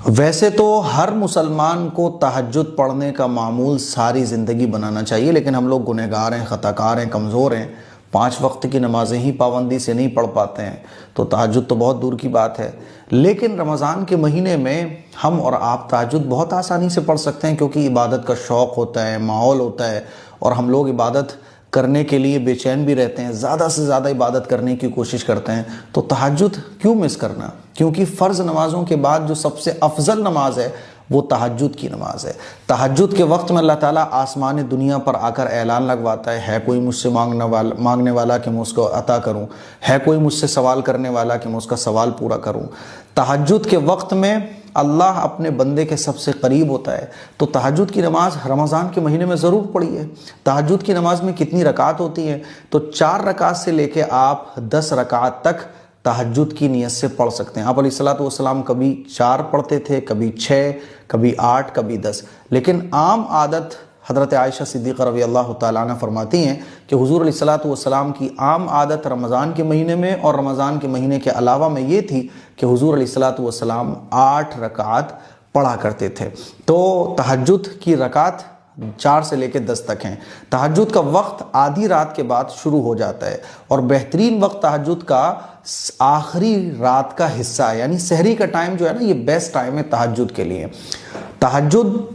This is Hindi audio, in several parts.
वैसे तो हर मुसलमान को तहज्जुद पढ़ने का मामूल सारी ज़िंदगी बनाना चाहिए, लेकिन हम लोग गुनहगार हैं, ख़ताकार हैं, कमज़ोर हैं, 5 वक्त की नमाज़ें ही पाबंदी से नहीं पढ़ पाते हैं, तो तहज्जुद तो बहुत दूर की बात है। लेकिन रमज़ान के महीने में हम और आप तहज्जुद बहुत आसानी से पढ़ सकते हैं, क्योंकि इबादत का शौक़ होता है, माहौल होता है, और हम लोग इबादत करने के लिए बेचैन भी रहते हैं, ज़्यादा से ज़्यादा इबादत करने की कोशिश करते हैं। तो तहज्जुद क्यों मिस करना, क्योंकि फ़र्ज़ नमाज़ों के बाद जो सबसे अफजल नमाज है वो तहज्जुद की नमाज है। तहज्जुद के वक्त में अल्लाह ताला आसमान दुनिया पर आकर ऐलान लगवाता है कोई मुझसे मांगने वाला कि मैं उसको अता करूं, है कोई मुझसे सवाल करने वाला कि मैं उसका सवाल पूरा करूं। तहज्जुद के वक्त में अल्लाह अपने बंदे के सबसे करीब होता है। तो तहज्जुद की नमाज रमज़ान के महीने में ज़रूर पढ़िए। तहज्जुद की नमाज में कितनी रकात होती है, तो 4 रकात से लेके आप 10 रकात तक तहज्जुद की नियत से पढ़ सकते हैं। आप अलैहिस्सलातु वस्सलाम कभी 4 पढ़ते थे, कभी 6, कभी 8, कभी 10, लेकिन आम आदत हज़रत आयशा सिद्दीक़ा रज़ियल्लाहु तआला अन्हा फरमाती हैं कि हुज़ूर अलैहिस्सलातु वस्सलाम की आम आदत रमज़ान के महीने में और रमज़ान के महीने के अलावा में ये थी कि हुज़ूर अलैहिस्सलातु वस्सलाम 8 रकात पढ़ा करते थे। तो तहज्जुद की रकात 4 से लेकर 10 तक हैं। तहज्जुद का वक्त आधी रात के बाद शुरू हो जाता है, और बेहतरीन वक्त तहज्जुद का आखिरी रात का हिस्सा है, यानी सहरी का टाइम जो है ना, ये बेस्ट टाइम है तहज्जुद के लिए। तहज्जुद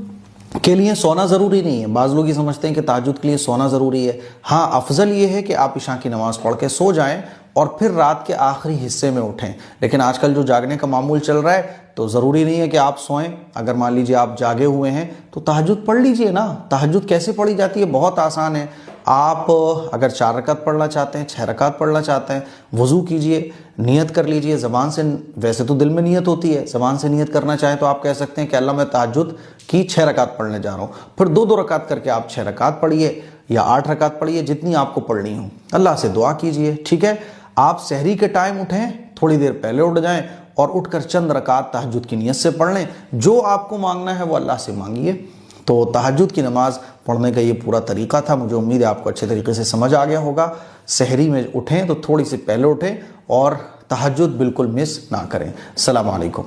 के लिए सोना ज़रूरी नहीं है। बाज़ लोग ये समझते हैं कि तहज्जुद के लिए सोना ज़रूरी है। हाँ, अफजल ये है कि आप इशा की नमाज़ पढ़ के सो जाएं और फिर रात के आखिरी हिस्से में उठें। लेकिन आजकल जो जागने का मामूल चल रहा है, तो ज़रूरी नहीं है कि आप सोएं। अगर मान लीजिए आप जागे हुए हैं तो तहज्जुद पढ़ लीजिए ना। तहज्जुद कैसे पढ़ी जाती है, बहुत आसान है। आप अगर 4 रकात पढ़ना चाहते हैं, 6 रकात पढ़ना चाहते हैं, वज़ू कीजिए, नियत कर लीजिए ज़बान से। वैसे तो दिल में नियत होती है, ज़बान से नियत करना चाहें तो आप कह सकते हैं कि अल्लाह मैं तहज्जुद की 6 रकात पढ़ने जा रहा हूँ। फिर 2-2 रकात करके आप 6 रकात पढ़िए या 8 रकात पढ़िए, जितनी आपको पढ़नी हो। अल्लाह से दुआ कीजिए, ठीक है। आप सहरी के टाइम उठें, थोड़ी देर पहले उठ जाएं और उठकर चंद रकात तहज्जुद की नियत से पढ़ लें। जो आपको मांगना है वो अल्लाह से मांगिए। तो तहज्जुद की नमाज पढ़ने का ये पूरा तरीका था। मुझे उम्मीद है आपको अच्छे तरीके से समझ आ गया होगा। सहरी में उठें तो थोड़ी सी पहले उठें और तहज्जुद बिल्कुल मिस ना करें। अस्सलाम वालेकुम।